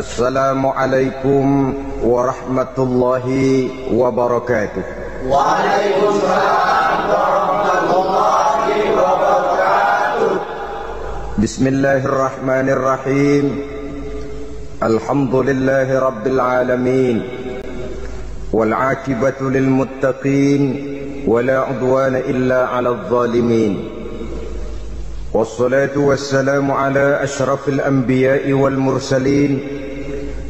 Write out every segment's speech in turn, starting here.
Assalamualaikum warahmatullahi wabarakatuh. Waalaikumsalam warahmatullahi wabarakatuh. Bismillahirrahmanirrahim. Alhamdulillahi rabbil alamin. Wal aqibatu lil muttaqin wala udwana illa 'alal zalimin. Wassalatu wassalamu ala asyrafil anbiya'i wal mursalin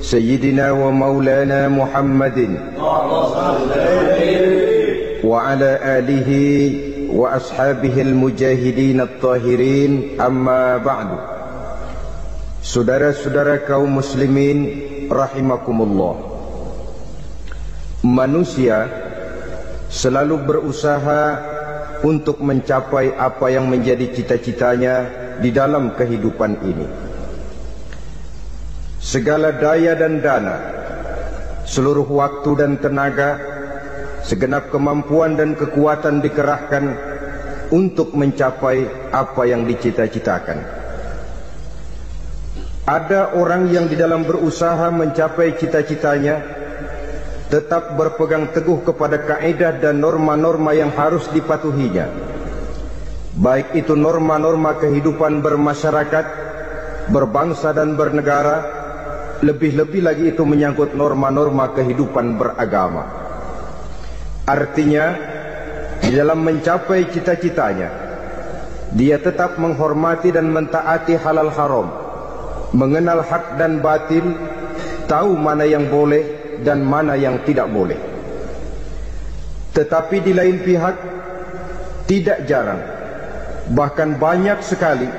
sayyidina wa maulana Muhammadin wa ala alihi wa ashabihi al-mujahidin at-tahirin, amma ba'du. Saudara-saudara kaum muslimin rahimakumullah, manusia selalu berusaha untuk mencapai apa yang menjadi cita-citanya di dalam kehidupan ini. Segala daya dan dana, seluruh waktu dan tenaga, segenap kemampuan dan kekuatan dikerahkan untuk mencapai apa yang dicita-citakan. Ada orang yang di dalam berusaha mencapai cita-citanya tetap berpegang teguh kepada kaidah dan norma-norma yang harus dipatuhinya, baik itu norma-norma kehidupan bermasyarakat, berbangsa dan bernegara, lebih-lebih lagi itu menyangkut norma-norma kehidupan beragama. Artinya, di dalam mencapai cita-citanya, dia tetap menghormati dan mentaati halal haram, mengenal hak dan batil, tahu mana yang boleh dan mana yang tidak boleh. Tetapi di lain pihak, tidak jarang, bahkan banyak sekali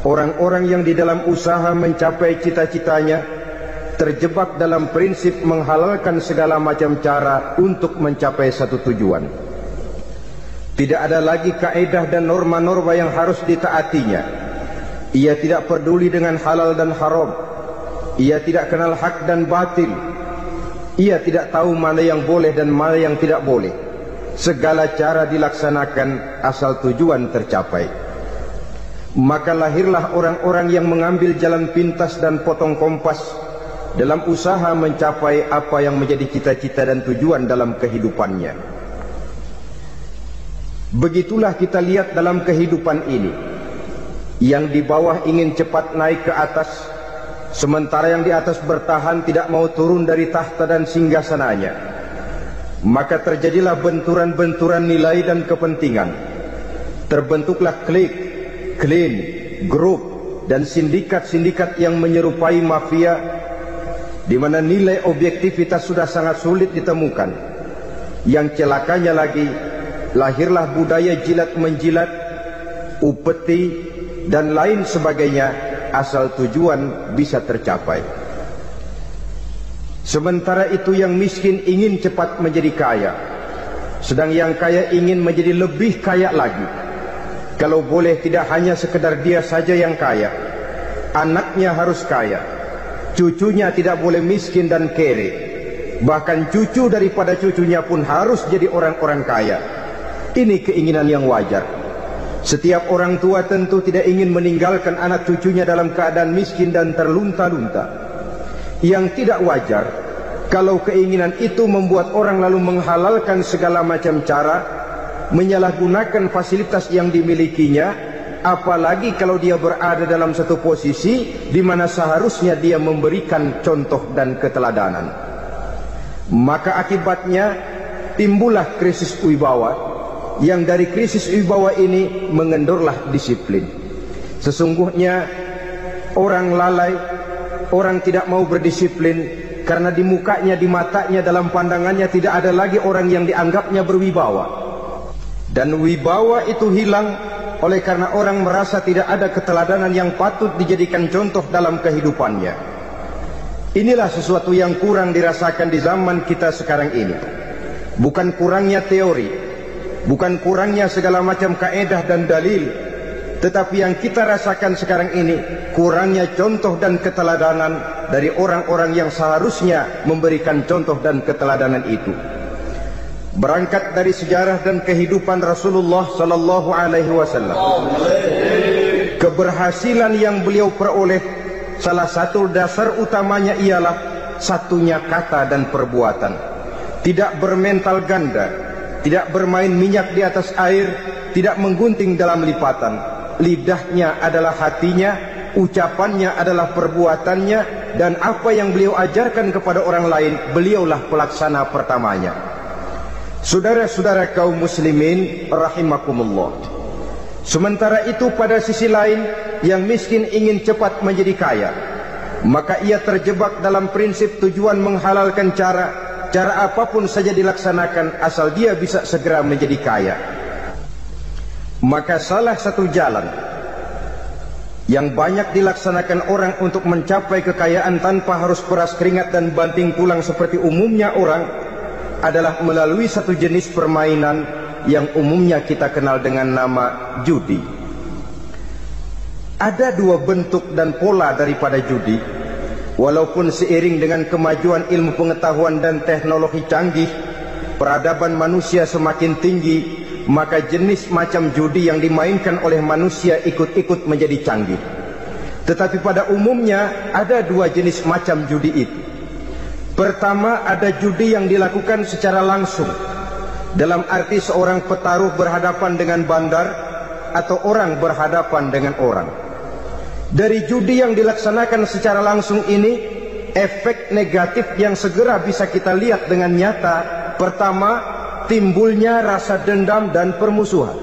orang-orang yang di dalam usaha mencapai cita-citanya terjebak dalam prinsip menghalalkan segala macam cara untuk mencapai satu tujuan. Tidak ada lagi kaedah dan norma-norma yang harus ditaatinya. Ia tidak peduli dengan halal dan haram. Ia tidak kenal hak dan batil. Ia tidak tahu mana yang boleh dan mana yang tidak boleh. Segala cara dilaksanakan asal tujuan tercapai. Maka lahirlah orang-orang yang mengambil jalan pintas dan potong kompas dalam usaha mencapai apa yang menjadi cita-cita dan tujuan dalam kehidupannya. Begitulah kita lihat dalam kehidupan ini. Yang di bawah ingin cepat naik ke atas, sementara yang di atas bertahan tidak mau turun dari tahta dan singgasananya. Maka terjadilah benturan-benturan nilai dan kepentingan. Terbentuklah klik, klan, grup dan sindikat-sindikat yang menyerupai mafia, di mana nilai objektivitas sudah sangat sulit ditemukan. Yang celakanya lagi, lahirlah budaya jilat-menjilat, upeti dan lain sebagainya, asal tujuan bisa tercapai. Sementara itu yang miskin ingin cepat menjadi kaya, sedang yang kaya ingin menjadi lebih kaya lagi. Kalau boleh tidak hanya sekedar dia saja yang kaya, anaknya harus kaya, cucunya tidak boleh miskin dan kere, bahkan cucu daripada cucunya pun harus jadi orang-orang kaya. Ini keinginan yang wajar. Setiap orang tua tentu tidak ingin meninggalkan anak cucunya dalam keadaan miskin dan terlunta-lunta. Yang tidak wajar kalau keinginan itu membuat orang lalu menghalalkan segala macam cara, menyalahgunakan fasilitas yang dimilikinya, apalagi kalau dia berada dalam satu posisi di mana seharusnya dia memberikan contoh dan keteladanan. Maka akibatnya timbullah krisis wibawa, yang dari krisis wibawa ini mengendorlah disiplin. Sesungguhnya orang lalai, orang tidak mau berdisiplin karena di mukanya, di matanya, dalam pandangannya tidak ada lagi orang yang dianggapnya berwibawa. Dan wibawa itu hilang oleh karena orang merasa tidak ada keteladanan yang patut dijadikan contoh dalam kehidupannya. Inilah sesuatu yang kurang dirasakan di zaman kita sekarang ini. Bukan kurangnya teori, bukan kurangnya segala macam kaedah dan dalil, tetapi yang kita rasakan sekarang ini kurangnya contoh dan keteladanan dari orang-orang yang seharusnya memberikan contoh dan keteladanan itu. Berangkat dari sejarah dan kehidupan Rasulullah sallallahu alaihi wasallam, keberhasilan yang beliau peroleh salah satu dasar utamanya ialah satunya kata dan perbuatan. Tidak bermental ganda, tidak bermain minyak di atas air, tidak menggunting dalam lipatan. Lidahnya adalah hatinya, ucapannya adalah perbuatannya, dan apa yang beliau ajarkan kepada orang lain, beliaulah pelaksana pertamanya. Saudara-saudara kaum muslimin rahimakumullah, sementara itu pada sisi lain, yang miskin ingin cepat menjadi kaya, maka ia terjebak dalam prinsip tujuan menghalalkan cara apapun saja dilaksanakan asal dia bisa segera menjadi kaya. Maka salah satu jalan yang banyak dilaksanakan orang untuk mencapai kekayaan tanpa harus peras keringat dan banting tulang seperti umumnya orang adalah melalui satu jenis permainan yang umumnya kita kenal dengan nama judi. Ada dua bentuk dan pola daripada judi. Walaupun seiring dengan kemajuan ilmu pengetahuan dan teknologi canggih, peradaban manusia semakin tinggi, maka jenis macam judi yang dimainkan oleh manusia ikut-ikut menjadi canggih. Tetapi pada umumnya ada dua jenis macam judi itu. Pertama, ada judi yang dilakukan secara langsung, dalam arti seorang petaruh berhadapan dengan bandar atau orang berhadapan dengan orang. Dari judi yang dilaksanakan secara langsung ini, efek negatif yang segera bisa kita lihat dengan nyata. Pertama, timbulnya rasa dendam dan permusuhan.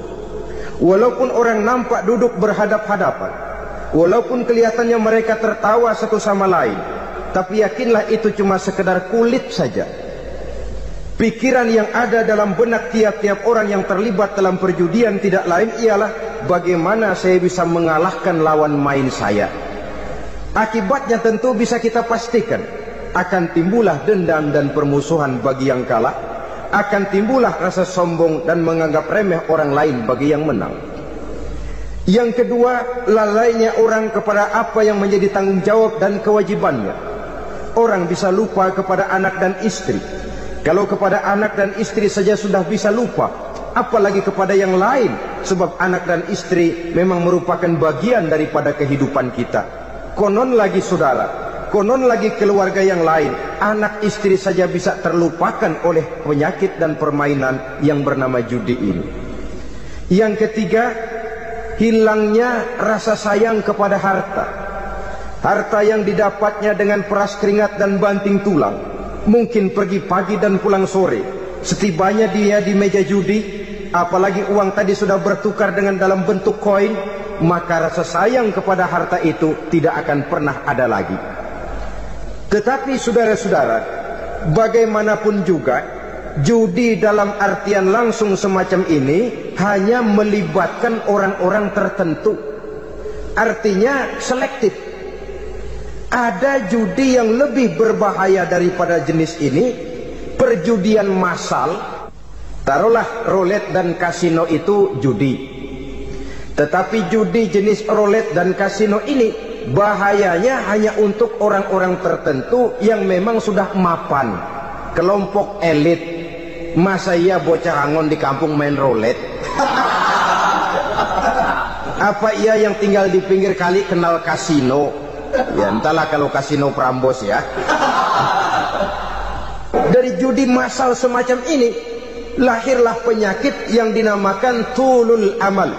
Walaupun orang nampak duduk berhadap-hadapan, walaupun kelihatannya mereka tertawa satu sama lain, tapi yakinlah itu cuma sekedar kulit saja. Pikiran yang ada dalam benak tiap-tiap orang yang terlibat dalam perjudian tidak lain ialah bagaimana saya bisa mengalahkan lawan main saya. Akibatnya tentu bisa kita pastikan akan timbullah dendam dan permusuhan bagi yang kalah, akan timbullah rasa sombong dan menganggap remeh orang lain bagi yang menang. Yang kedua, lalainya orang kepada apa yang menjadi tanggung jawab dan kewajibannya. Orang bisa lupa kepada anak dan istri. Kalau kepada anak dan istri saja sudah bisa lupa, apalagi kepada yang lain, sebab anak dan istri memang merupakan bagian daripada kehidupan kita. Konon lagi saudara, konon lagi keluarga yang lain, anak istri saja bisa terlupakan oleh penyakit dan permainan yang bernama judi ini. Yang ketiga, hilangnya rasa sayang kepada harta. Harta yang didapatnya dengan peras keringat dan banting tulang. Mungkin pergi pagi dan pulang sore. Setibanya dia di meja judi, apalagi uang tadi sudah bertukar dengan dalam bentuk koin, maka rasa sayang kepada harta itu tidak akan pernah ada lagi. Tetapi saudara-saudara, bagaimanapun juga, judi dalam artian langsung semacam ini hanya melibatkan orang-orang tertentu. Artinya selektif. Ada judi yang lebih berbahaya daripada jenis ini, perjudian massal. Taruhlah roulette dan kasino itu judi. Tetapi judi jenis roulette dan kasino ini bahayanya hanya untuk orang-orang tertentu yang memang sudah mapan, kelompok elit. Masa iya bocah angon di kampung main roulette? Apa ia yang tinggal di pinggir kali kenal kasino? Ya entahlah kalau kasino Prambos ya. Dari judi massal semacam ini lahirlah penyakit yang dinamakan tulul amal.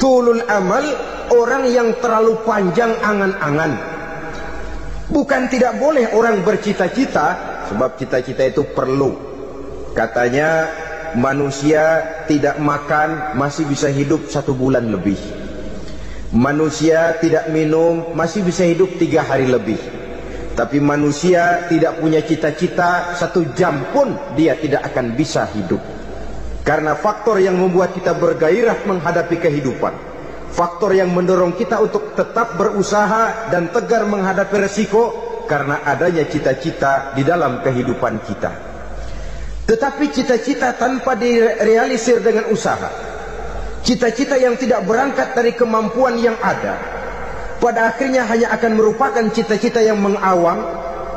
Tulul amal, orang yang terlalu panjang angan-angan. Bukan tidak boleh orang bercita-cita, sebab cita-cita itu perlu. Katanya manusia tidak makan masih bisa hidup 1 bulan lebih. Manusia tidak minum masih bisa hidup 3 hari lebih. Tapi manusia tidak punya cita-cita 1 jam pun dia tidak akan bisa hidup. Karena faktor yang membuat kita bergairah menghadapi kehidupan, faktor yang mendorong kita untuk tetap berusaha dan tegar menghadapi resiko, karena adanya cita-cita di dalam kehidupan kita. Tetapi cita-cita tanpa direalisir dengan usaha, cita-cita yang tidak berangkat dari kemampuan yang ada, pada akhirnya hanya akan merupakan cita-cita yang mengawang,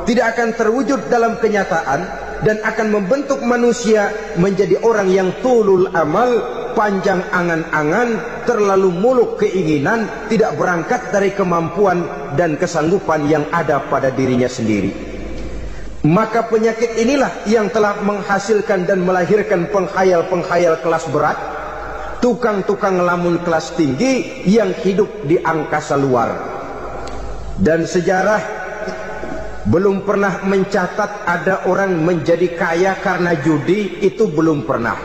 tidak akan terwujud dalam kenyataan, dan akan membentuk manusia menjadi orang yang tulul amal, panjang angan-angan, terlalu muluk keinginan, tidak berangkat dari kemampuan dan kesanggupan yang ada pada dirinya sendiri. Maka penyakit inilah yang telah menghasilkan dan melahirkan penghayal-penghayal kelas berat, tukang-tukang ngelamun kelas tinggi yang hidup di angkasa luar. Dan sejarah belum pernah mencatat ada orang menjadi kaya karena judi, itu belum pernah.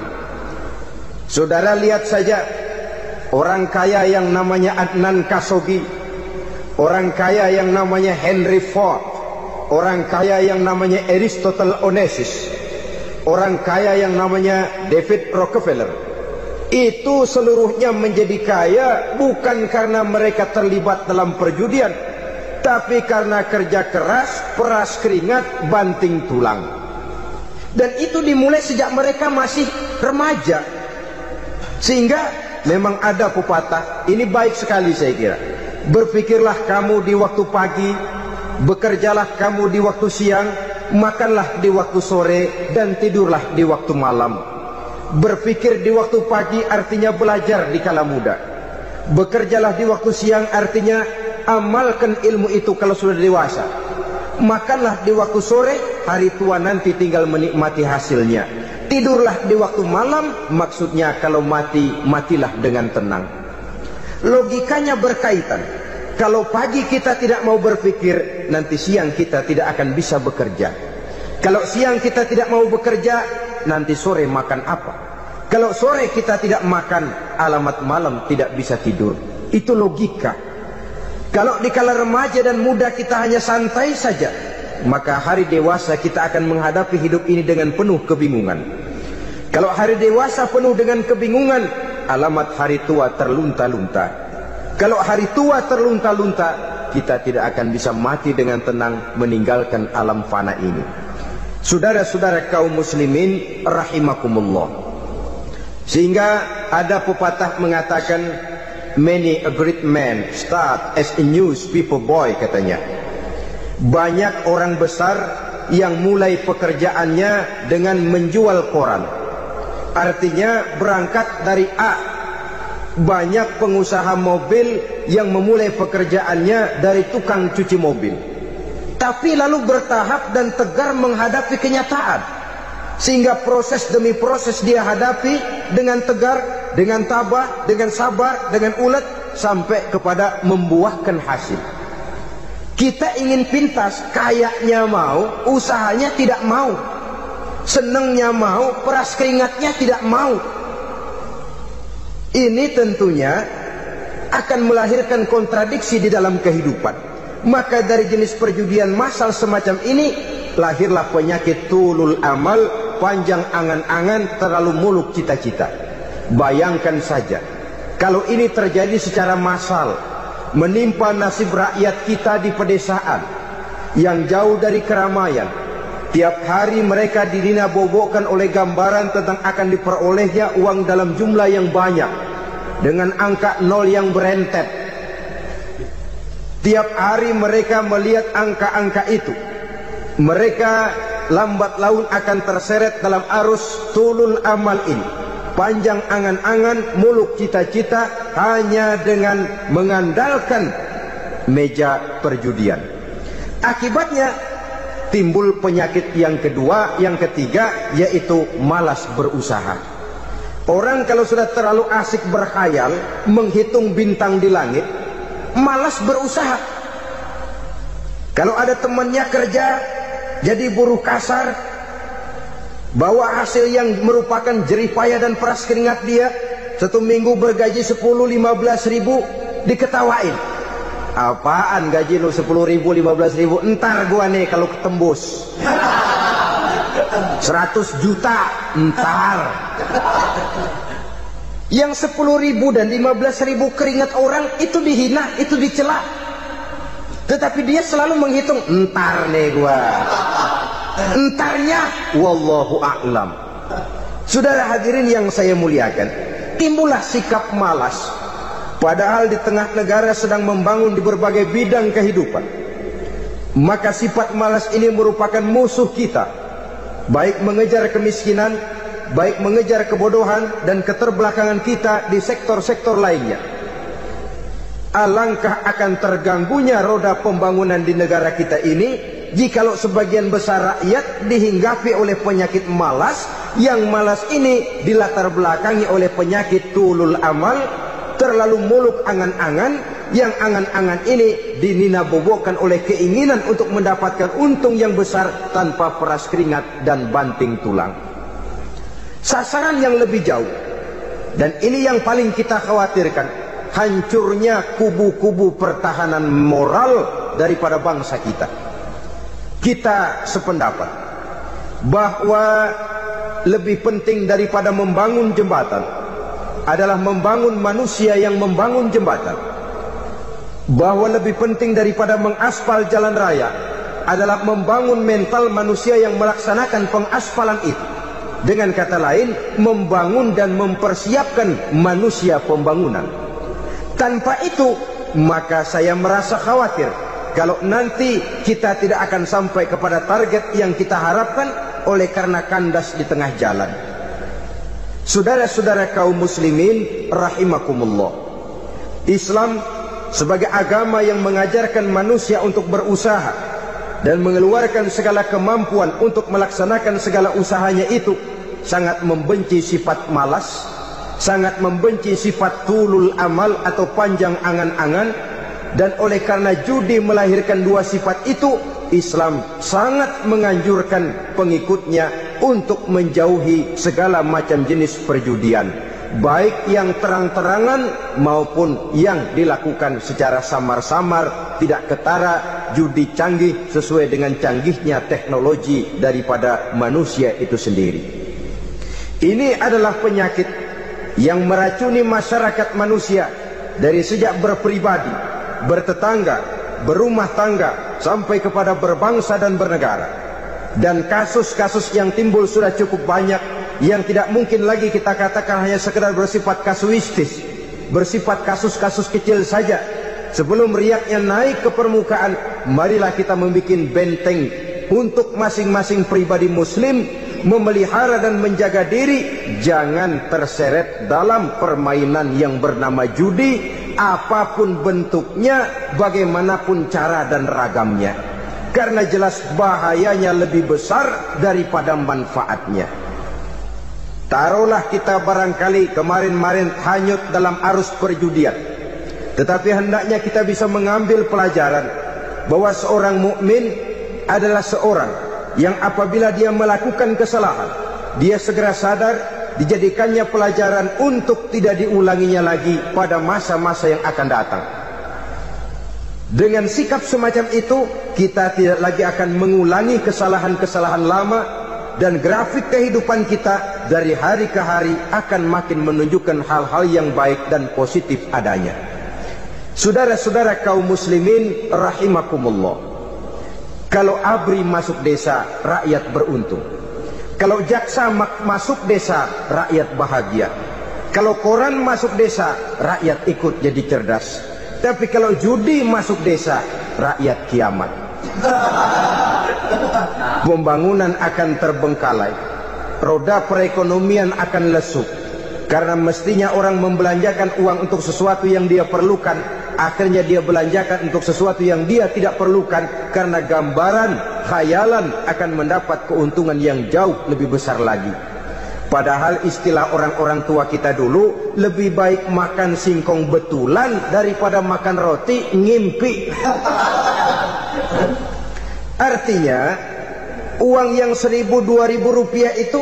Saudara lihat saja orang kaya yang namanya Adnan Khashoggi, orang kaya yang namanya Henry Ford, orang kaya yang namanya Aristotle Onassis, orang kaya yang namanya David Rockefeller. Itu seluruhnya menjadi kaya bukan karena mereka terlibat dalam perjudian, tapi karena kerja keras, peras keringat, banting tulang. Dan itu dimulai sejak mereka masih remaja. Sehingga memang ada pepatah, ini baik sekali saya kira. Berpikirlah kamu di waktu pagi, bekerjalah kamu di waktu siang, makanlah di waktu sore, dan tidurlah di waktu malam. Berpikir di waktu pagi artinya belajar di kala muda. Bekerjalah di waktu siang artinya amalkan ilmu itu kalau sudah dewasa. Makanlah di waktu sore, hari tua nanti tinggal menikmati hasilnya. Tidurlah di waktu malam, maksudnya kalau mati, matilah dengan tenang. Logikanya berkaitan. Kalau pagi kita tidak mau berpikir, nanti siang kita tidak akan bisa bekerja. Kalau siang kita tidak mau bekerja, nanti sore makan apa? Kalau sore kita tidak makan, alamat malam tidak bisa tidur. Itu logika. Kalau di kala remaja dan muda kita hanya santai saja, maka hari dewasa kita akan menghadapi hidup ini dengan penuh kebingungan. Kalau hari dewasa penuh dengan kebingungan, alamat hari tua terlunta-lunta. Kalau hari tua terlunta-lunta, kita tidak akan bisa mati dengan tenang meninggalkan alam fana ini. Saudara-saudara kaum muslimin rahimakumullah. Sehingga ada pepatah mengatakan, many a great man start as a newspaper boy, katanya. Banyak orang besar yang mulai pekerjaannya dengan menjual koran. Artinya berangkat dari A. Banyak pengusaha mobil yang memulai pekerjaannya dari tukang cuci mobil, tapi lalu bertahap dan tegar menghadapi kenyataan, sehingga proses demi proses dia hadapi dengan tegar, dengan tabah, dengan sabar, dengan ulet, sampai kepada membuahkan hasil. Kita ingin pintas, kayaknya mau, usahanya tidak mau, senengnya mau, peras keringatnya tidak mau. Ini tentunya akan melahirkan kontradiksi di dalam kehidupan. Maka dari jenis perjudian massal semacam ini, lahirlah penyakit tulul amal, panjang angan-angan, terlalu muluk cita-cita. Bayangkan saja, kalau ini terjadi secara massal, menimpa nasib rakyat kita di pedesaan yang jauh dari keramaian. Tiap hari mereka didina-bobokkan oleh gambaran tentang akan diperolehnya uang dalam jumlah yang banyak, dengan angka nol yang berentet. Tiap hari mereka melihat angka-angka itu. Mereka lambat laun akan terseret dalam arus tulul amal ini. Panjang angan-angan, muluk cita-cita, hanya dengan mengandalkan meja perjudian. Akibatnya timbul penyakit yang kedua, yang ketiga, yaitu malas berusaha. Orang kalau sudah terlalu asik berkhayal, menghitung bintang di langit, malas berusaha. Kalau ada temannya kerja jadi buruh kasar, bawa hasil yang merupakan jerih payah dan peras keringat dia, 1 minggu bergaji 10-15 ribu, diketawain. Apaan gaji lu 10 ribu, 15 ribu? Entar gua nih kalau ketembus 100 juta, entar. Yang 10 ribu dan 15 ribu keringat orang itu dihina, itu dicela. Tetapi dia selalu menghitung, entar nih gua. Entarnya wallahu a'lam. Saudara hadirin yang saya muliakan, timbullah sikap malas. Padahal di tengah negara sedang membangun di berbagai bidang kehidupan. Maka sifat malas ini merupakan musuh kita, baik mengejar kemiskinan, baik mengejar kebodohan dan keterbelakangan kita di sektor-sektor lainnya. Alangkah akan terganggunya roda pembangunan di negara kita ini jikalau sebagian besar rakyat dihinggapi oleh penyakit malas, yang malas ini dilatar belakangi oleh penyakit tulul amal, terlalu muluk angan-angan, yang angan-angan ini dininabobokan oleh keinginan untuk mendapatkan untung yang besar tanpa peras keringat dan banting tulang. Sasaran yang lebih jauh, dan ini yang paling kita khawatirkan, hancurnya kubu-kubu pertahanan moral daripada bangsa kita. Kita sependapat bahwa lebih penting daripada membangun jembatan adalah membangun manusia yang membangun jembatan. Bahwa lebih penting daripada mengaspal jalan raya adalah membangun mental manusia yang melaksanakan pengaspalan itu. Dengan kata lain, membangun dan mempersiapkan manusia pembangunan. Tanpa itu, maka saya merasa khawatir kalau nanti kita tidak akan sampai kepada target yang kita harapkan oleh karena kandas di tengah jalan. Saudara-saudara kaum muslimin rahimakumullah, Islam sebagai agama yang mengajarkan manusia untuk berusaha dan mengeluarkan segala kemampuan untuk melaksanakan segala usahanya itu, sangat membenci sifat malas, sangat membenci sifat tulul amal atau panjang angan-angan. Dan oleh karena judi melahirkan dua sifat itu, Islam sangat menganjurkan pengikutnya untuk menjauhi segala macam jenis perjudian, baik yang terang-terangan maupun yang dilakukan secara samar-samar, tidak ketara, judi canggih sesuai dengan canggihnya teknologi daripada manusia itu sendiri. Ini adalah penyakit yang meracuni masyarakat manusia dari sejak berpribadi, bertetangga, berumah tangga, sampai kepada berbangsa dan bernegara. Dan kasus-kasus yang timbul sudah cukup banyak, yang tidak mungkin lagi kita katakan hanya sekedar bersifat kasuistis, bersifat kasus-kasus kecil saja. Sebelum riaknya naik ke permukaan, marilah kita membuat benteng untuk masing-masing pribadi muslim memelihara dan menjaga diri jangan terseret dalam permainan yang bernama judi, apapun bentuknya, bagaimanapun cara dan ragamnya, karena jelas bahayanya lebih besar daripada manfaatnya. Taruhlah kita barangkali kemarin-marin hanyut dalam arus perjudian, tetapi hendaknya kita bisa mengambil pelajaran bahwa seorang mukmin adalah seorang yang apabila dia melakukan kesalahan, dia segera sadar, dijadikannya pelajaran untuk tidak diulanginya lagi pada masa-masa yang akan datang. Dengan sikap semacam itu, kita tidak lagi akan mengulangi kesalahan-kesalahan lama, dan grafik kehidupan kita dari hari ke hari akan makin menunjukkan hal-hal yang baik dan positif adanya. Saudara-saudara kaum muslimin rahimakumullah, kalau ABRI masuk desa, rakyat beruntung. Kalau jaksa masuk desa, rakyat bahagia. Kalau koran masuk desa, rakyat ikut jadi cerdas. Tapi kalau judi masuk desa, rakyat kiamat. Pembangunan akan terbengkalai, roda perekonomian akan lesu. Karena mestinya orang membelanjakan uang untuk sesuatu yang dia perlukan, akhirnya dia belanjakan untuk sesuatu yang dia tidak perlukan, karena gambaran, khayalan akan mendapat keuntungan yang jauh lebih besar lagi. Padahal istilah orang-orang tua kita dulu, lebih baik makan singkong betulan daripada makan roti ngimpi. Artinya uang yang 1.000-2.000 rupiah itu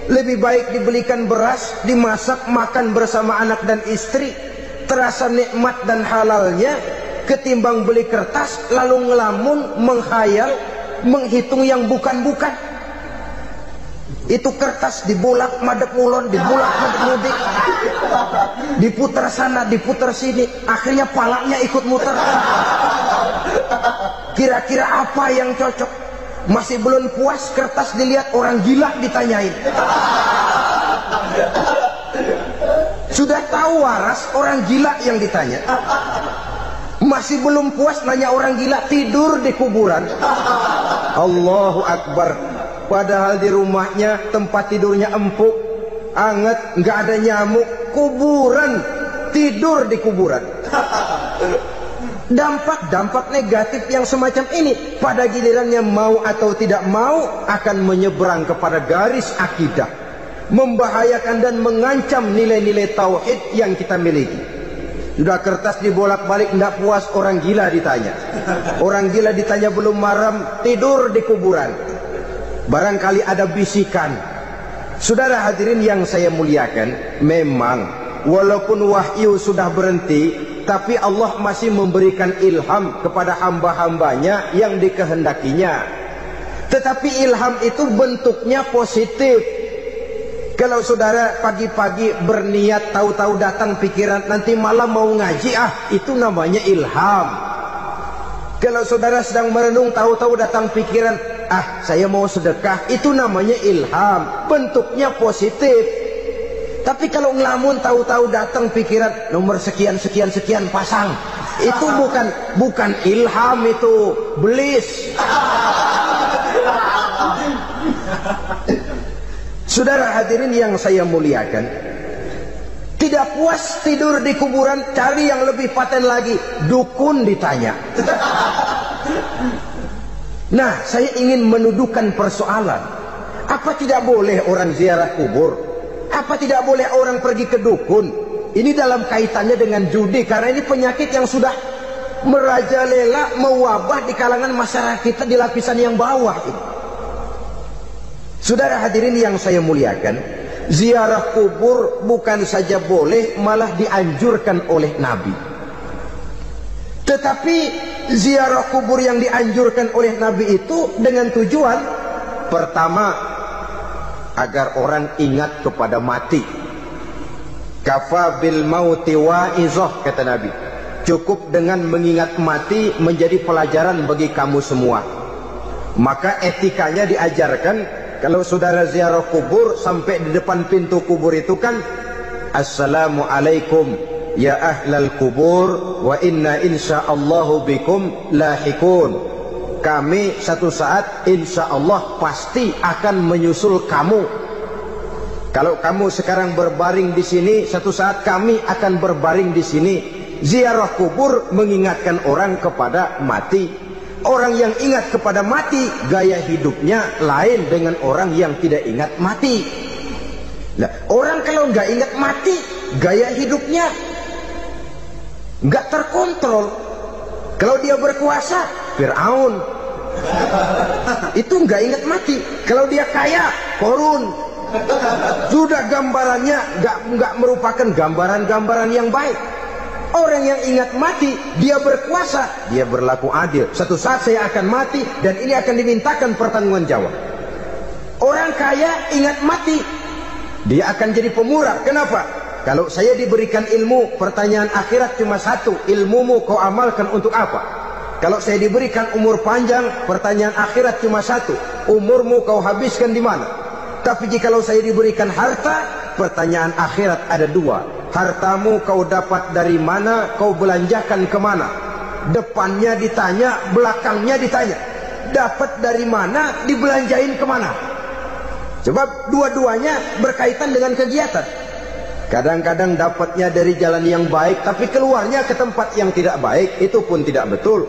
lebih baik dibelikan beras, dimasak, makan bersama anak dan istri, terasa nikmat dan halalnya, ketimbang beli kertas lalu ngelamun, menghayal, menghitung yang bukan-bukan. Itu kertas dibolak madep ulon, dibolak madep mudik, diputar sana, diputar sini, akhirnya palanya ikut muter. Kira-kira apa yang cocok? Masih belum puas, kertas dilihat, orang gila ditanyain. Sudah tahu waras, orang gila yang ditanya. Masih belum puas, nanya orang gila, tidur di kuburan. Allahu Akbar. Padahal di rumahnya tempat tidurnya empuk, anget, nggak ada nyamuk. Kuburan, tidur di kuburan. Dampak-dampak negatif yang semacam ini pada gilirannya mau atau tidak mau akan menyeberang kepada garis akidah, membahayakan dan mengancam nilai-nilai tauhid yang kita miliki. Sudah kertas dibolak-balik, tidak puas, orang gila ditanya. Orang gila ditanya belum maram, tidur di kuburan. Barangkali ada bisikan. Saudara hadirin yang saya muliakan, memang walaupun wahyu sudah berhenti, tapi Allah masih memberikan ilham kepada hamba-hambanya yang dikehendakinya. Tetapi ilham itu bentuknya positif. Kalau saudara pagi-pagi berniat, tahu-tahu datang pikiran nanti malam mau ngaji, itu namanya ilham. Kalau saudara sedang merenung, tahu-tahu datang pikiran, saya mau sedekah, itu namanya ilham, bentuknya positif. Tapi kalau ngelamun, tahu-tahu datang pikiran nomor sekian sekian sekian pasang, itu bukan ilham, itu belis. Saudara hadirin yang saya muliakan, tidak puas tidur di kuburan, cari yang lebih paten lagi, dukun ditanya. Nah, saya ingin menuduhkan persoalan. Apa tidak boleh orang ziarah kubur? Apa tidak boleh orang pergi ke dukun? Ini dalam kaitannya dengan judi, karena ini penyakit yang sudah merajalela, mewabah di kalangan masyarakat kita di lapisan yang bawah ini. Saudara hadirin yang saya muliakan, ziarah kubur bukan saja boleh, malah dianjurkan oleh Nabi. Tetapi ziarah kubur yang dianjurkan oleh Nabi itu dengan tujuan pertama, agar orang ingat kepada mati. Kafa bil mauti wa'izah, kata Nabi. Cukup dengan mengingat mati menjadi pelajaran bagi kamu semua. Maka etikanya diajarkan, kalau saudara ziarah kubur, sampai di depan pintu kubur itu kan, Assalamualaikum ya ahlal kubur, wa inna insyaallahu bikum lahikun. Kami satu saat insya Allah pasti akan menyusul kamu. Kalau kamu sekarang berbaring di sini, satu saat kami akan berbaring di sini. Ziarah kubur mengingatkan orang kepada mati. Orang yang ingat kepada mati, gaya hidupnya lain dengan orang yang tidak ingat mati. Nah, orang kalau nggak ingat mati, gaya hidupnya nggak terkontrol. Kalau dia berkuasa, Fir'aun. Itu nggak ingat mati. Kalau dia kaya, Korun. Sudah gambarannya nggak merupakan gambaran-gambaran yang baik. Orang yang ingat mati, dia berkuasa, dia berlaku adil. Satu saat saya akan mati dan ini akan dimintakan pertanggungan jawab. Orang kaya ingat mati, dia akan jadi pemurah. Kenapa? Kalau saya diberikan ilmu, pertanyaan akhirat cuma satu, ilmumu kau amalkan untuk apa? Kalau saya diberikan umur panjang, pertanyaan akhirat cuma satu, umurmu kau habiskan di mana? Tapi jikalau saya diberikan harta, pertanyaan akhirat ada dua. Hartamu kau dapat dari mana, kau belanjakan kemana? Depannya ditanya, belakangnya ditanya. Dapat dari mana, dibelanjain kemana? Sebab dua-duanya berkaitan dengan kegiatan. Kadang-kadang dapatnya dari jalan yang baik, tapi keluarnya ke tempat yang tidak baik, itu pun tidak betul.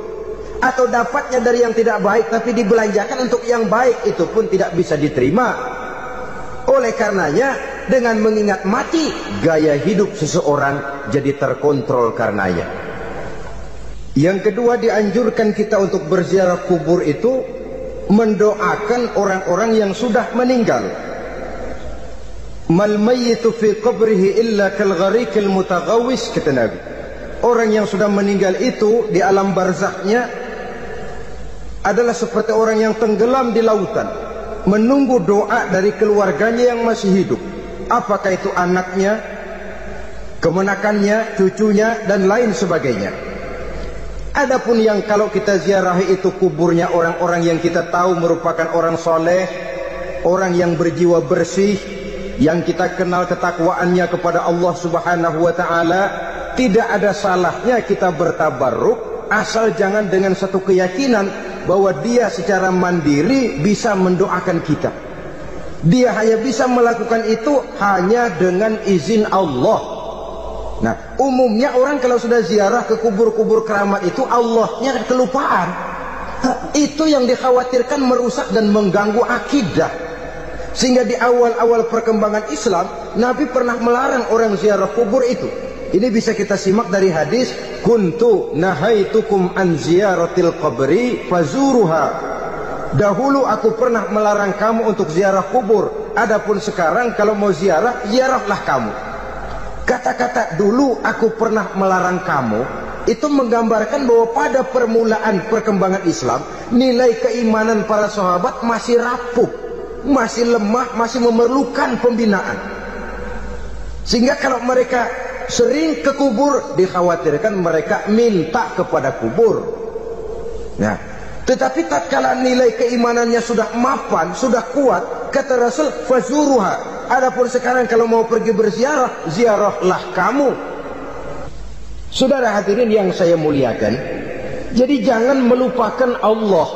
Atau dapatnya dari yang tidak baik, tapi dibelanjakan untuk yang baik, itu pun tidak bisa diterima. Oleh karenanya, dengan mengingat mati, gaya hidup seseorang jadi terkontrol karenanya. Yang kedua, dianjurkan kita untuk berziarah kubur itu mendoakan orang-orang yang sudah meninggal. Mal mayyitu fi qabrihi illa kal gharikil mutaghawwis, kata Nabi. Orang yang sudah meninggal itu di alam barzakhnya adalah seperti orang yang tenggelam di lautan, menunggu doa dari keluarganya yang masih hidup. Apakah itu anaknya, kemenakannya, cucunya, dan lain sebagainya. Adapun yang kalau kita ziarahi itu kuburnya orang-orang yang kita tahu merupakan orang soleh, orang yang berjiwa bersih, yang kita kenal ketakwaannya kepada Allah Subhanahu wa ta'ala, tidak ada salahnya kita bertabarruk asal jangan dengan satu keyakinan bahwa dia secara mandiri bisa mendoakan kita. Dia hanya bisa melakukan itu hanya dengan izin Allah. Nah, umumnya orang kalau sudah ziarah ke kubur-kubur keramat itu Allahnya kelupaan. Itu yang dikhawatirkan merusak dan mengganggu akidah. Sehingga di awal-awal perkembangan Islam, Nabi pernah melarang orang ziarah kubur itu. Ini bisa kita simak dari hadis, kuntu nahaitukum an ziyaratil qabri fazuruha. Dahulu aku pernah melarang kamu untuk ziarah kubur. Adapun sekarang kalau mau ziarah, ziarahlah kamu. Kata-kata dulu aku pernah melarang kamu itu menggambarkan bahwa pada permulaan perkembangan Islam, nilai keimanan para sahabat masih rapuh, masih lemah, masih memerlukan pembinaan. Sehingga kalau mereka sering ke kubur, dikhawatirkan mereka minta kepada kubur. Nah, tetapi tatkala nilai keimanannya sudah mapan, sudah kuat, kata Rasul, fazuruha. Adapun sekarang kalau mau pergi berziarah, ziarahlah kamu. Saudara hadirin yang saya muliakan, jadi jangan melupakan Allah.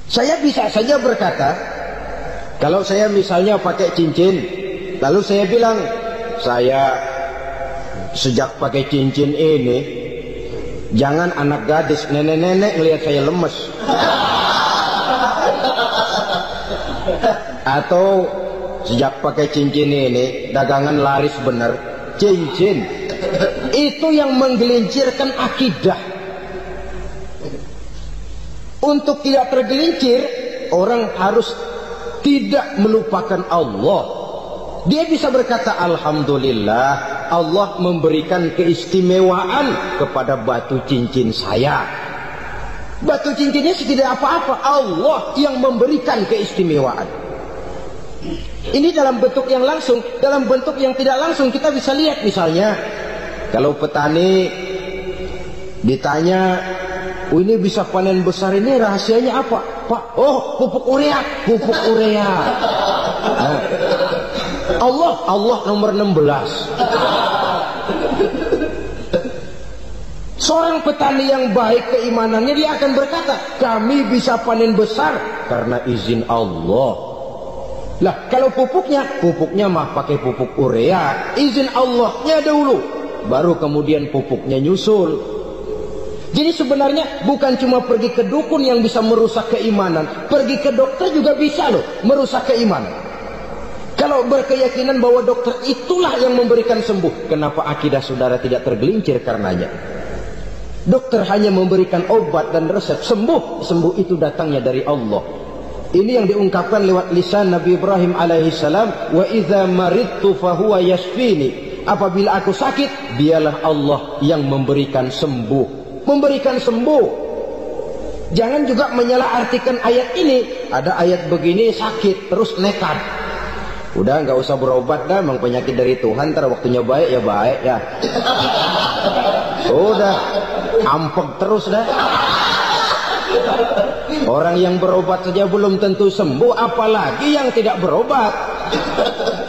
Saya bisa saja berkata, kalau saya misalnya pakai cincin, lalu saya bilang, saya sejak pakai cincin ini, jangan anak gadis, nenek-nenek lihat saya lemes. Atau sejak pakai cincin ini, dagangan laris bener. Cincin itu yang menggelincirkan akidah. Untuk tidak tergelincir, orang harus tidak melupakan Allah. Dia bisa berkata, alhamdulillah, Allah memberikan keistimewaan kepada batu cincin saya. Batu cincinnya tidak apa-apa, Allah yang memberikan keistimewaan. Ini dalam bentuk yang langsung. Dalam bentuk yang tidak langsung kita bisa lihat, misalnya kalau petani ditanya, oh ini bisa panen besar ini rahasianya apa Pak? Oh, pupuk urea. Pupuk urea. Nah, Allah nomor 16. Seorang petani yang baik keimanannya, dia akan berkata, kami bisa panen besar karena izin Allah. Lah, kalau pupuknya mah pakai pupuk urea, izin Allahnya dahulu, baru kemudian pupuknya nyusul. Jadi sebenarnya bukan cuma pergi ke dukun yang bisa merusak keimanan, pergi ke dokter juga bisa loh merusak keimanan. Kalau berkeyakinan bahwa dokter itulah yang memberikan sembuh, kenapa akidah saudara tidak tergelincir karenanya? Dokter hanya memberikan obat dan resep, sembuh itu datangnya dari Allah. Ini yang diungkapkan lewat lisan Nabi Ibrahim alaihissalam, wa idza maridtu fahuwa yashfini. Apabila aku sakit, dialah Allah yang memberikan sembuh. Memberikan sembuh. Jangan juga menyalahartikan ayat ini. Ada ayat begini sakit terus nekat. Udah nggak usah berobat dah, memang penyakit dari Tuhan, ntar waktunya baik ya baik ya. Udah ampek terus dah. Orang yang berobat saja belum tentu sembuh, apalagi yang tidak berobat.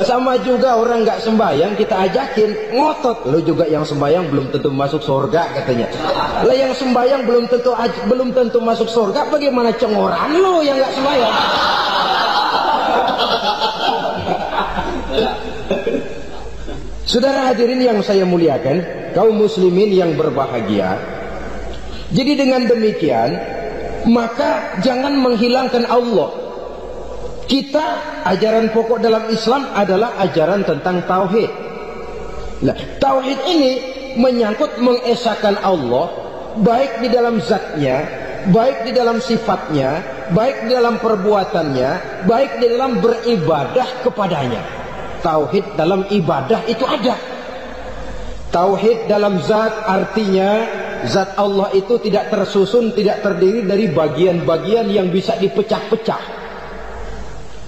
Sama juga orang nggak sembahyang kita ajakin ngotot, lo juga yang sembahyang belum tentu masuk surga katanya. Lah yang sembahyang belum tentu masuk surga, bagaimana cengoran lo yang nggak sembahyang? Saudara hadirin yang saya muliakan, kaum muslimin yang berbahagia. Jadi dengan demikian, maka jangan menghilangkan Allah. Kita, ajaran pokok dalam Islam adalah ajaran tentang tauhid. Nah, tauhid ini menyangkut mengesahkan Allah, baik di dalam zatnya, baik di dalam sifatnya, baik di dalam perbuatannya, baik di dalam beribadah kepadanya. Tauhid dalam ibadah itu ada. Tauhid dalam zat artinya zat Allah itu tidak tersusun, tidak terdiri dari bagian-bagian yang bisa dipecah-pecah.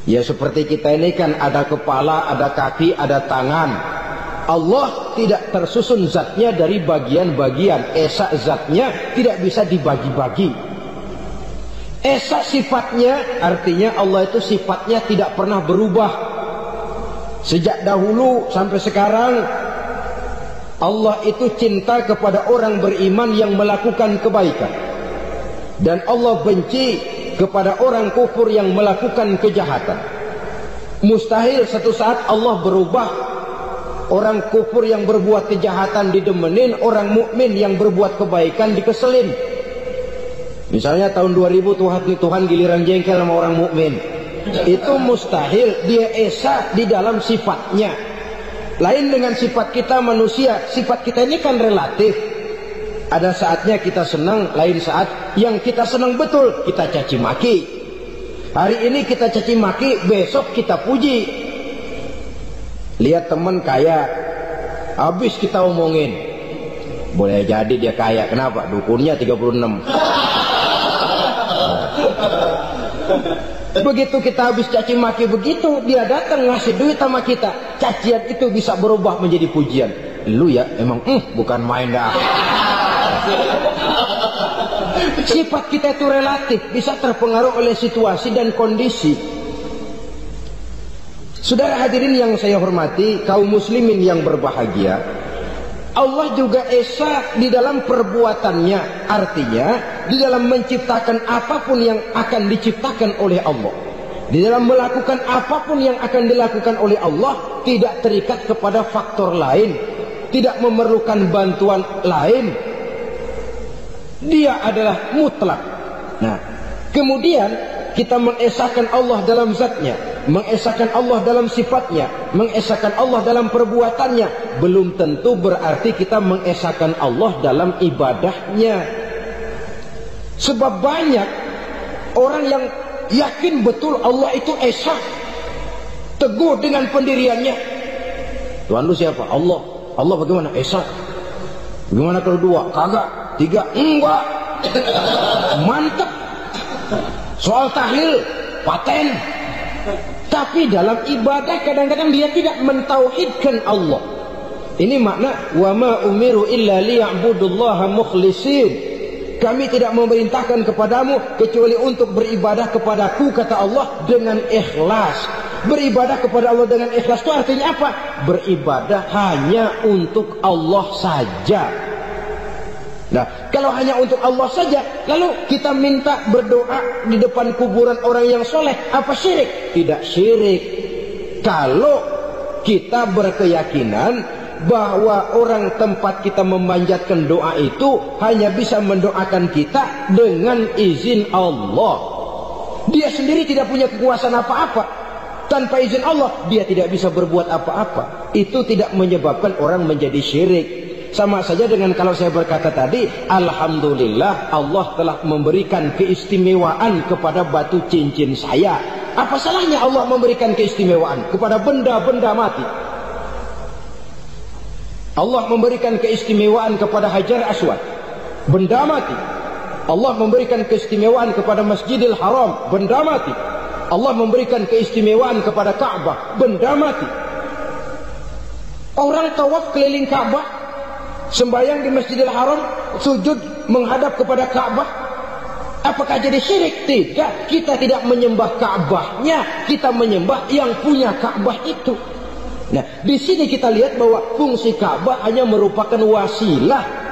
Ya seperti kita ini kan ada kepala, ada kaki, ada tangan. Allah tidak tersusun zatnya dari bagian-bagian. Esa zatnya tidak bisa dibagi-bagi. Esa sifatnya artinya Allah itu sifatnya tidak pernah berubah. Sejak dahulu sampai sekarang Allah itu cinta kepada orang beriman yang melakukan kebaikan, dan Allah benci kepada orang kufur yang melakukan kejahatan. Mustahil satu saat Allah berubah. Orang kufur yang berbuat kejahatan didemenin, orang mukmin yang berbuat kebaikan dikeselin. Misalnya tahun 2000 Tuhan giliran jengkel sama orang mukmin. Itu mustahil, dia esa di dalam sifatnya. Lain dengan sifat kita manusia. Sifat kita ini kan relatif. Ada saatnya kita senang, lain saat yang kita senang betul kita caci maki. Hari ini kita caci maki, besok kita puji. Lihat teman kaya, habis kita omongin, boleh jadi dia kaya. Kenapa? Dukunnya 36. Begitu kita habis caci maki begitu, dia datang ngasih duit sama kita. Cacian itu bisa berubah menjadi pujian. Lu ya emang bukan main dah. Sifat kita itu relatif, bisa terpengaruh oleh situasi dan kondisi. Saudara hadirin yang saya hormati, kaum muslimin yang berbahagia, Allah juga esa di dalam perbuatannya. Artinya di dalam menciptakan apapun yang akan diciptakan oleh Allah, di dalam melakukan apapun yang akan dilakukan oleh Allah, tidak terikat kepada faktor lain, tidak memerlukan bantuan lain. Dia adalah mutlak. Nah, kemudian kita mengesahkan Allah dalam zatnya, mengesahkan Allah dalam sifatnya, mengesahkan Allah dalam perbuatannya. Belum tentu berarti kita mengesahkan Allah dalam ibadahnya. Sebab banyak orang yang yakin betul Allah itu esa, teguh dengan pendiriannya. Tuhan lu siapa? Allah. Allah bagaimana? Esa. Bagaimana kalau dua? Kagak. Tiga? Enggak. Mantap. Soal tahlil paten. Tapi dalam ibadah kadang-kadang dia tidak mentauhidkan Allah. Ini makna wa ma umiru illa liya'budullaha mukhlisin. Kami tidak memerintahkan kepadamu kecuali untuk beribadah kepadaku, kata Allah, dengan ikhlas. Beribadah kepada Allah dengan ikhlas itu artinya apa? Beribadah hanya untuk Allah saja. Nah, kalau hanya untuk Allah saja, lalu kita minta berdoa di depan kuburan orang yang soleh, apa syirik? Tidak syirik. Kalau kita berkeyakinan bahwa orang tempat kita memanjatkan doa itu hanya bisa mendoakan kita dengan izin Allah. Dia sendiri tidak punya kekuasaan apa-apa. Tanpa izin Allah, dia tidak bisa berbuat apa-apa. Itu tidak menyebabkan orang menjadi syirik. Sama saja dengan kalau saya berkata tadi, alhamdulillah Allah telah memberikan keistimewaan kepada batu cincin saya. Apa salahnya Allah memberikan keistimewaan kepada benda-benda mati? Allah memberikan keistimewaan kepada Hajar Aswad, benda mati. Allah memberikan keistimewaan kepada Masjidil Haram, benda mati. Allah memberikan keistimewaan kepada Ka'bah, benda mati. Orang tawaf keliling Ka'bah, sembahyang di Masjidil Haram, sujud menghadap kepada Ka'bah, apakah jadi syirik? Tidak. Kita tidak menyembah Ka'bahnya, kita menyembah yang punya Ka'bah itu. Nah, di sini kita lihat bahwa fungsi Ka'bah hanya merupakan wasilah.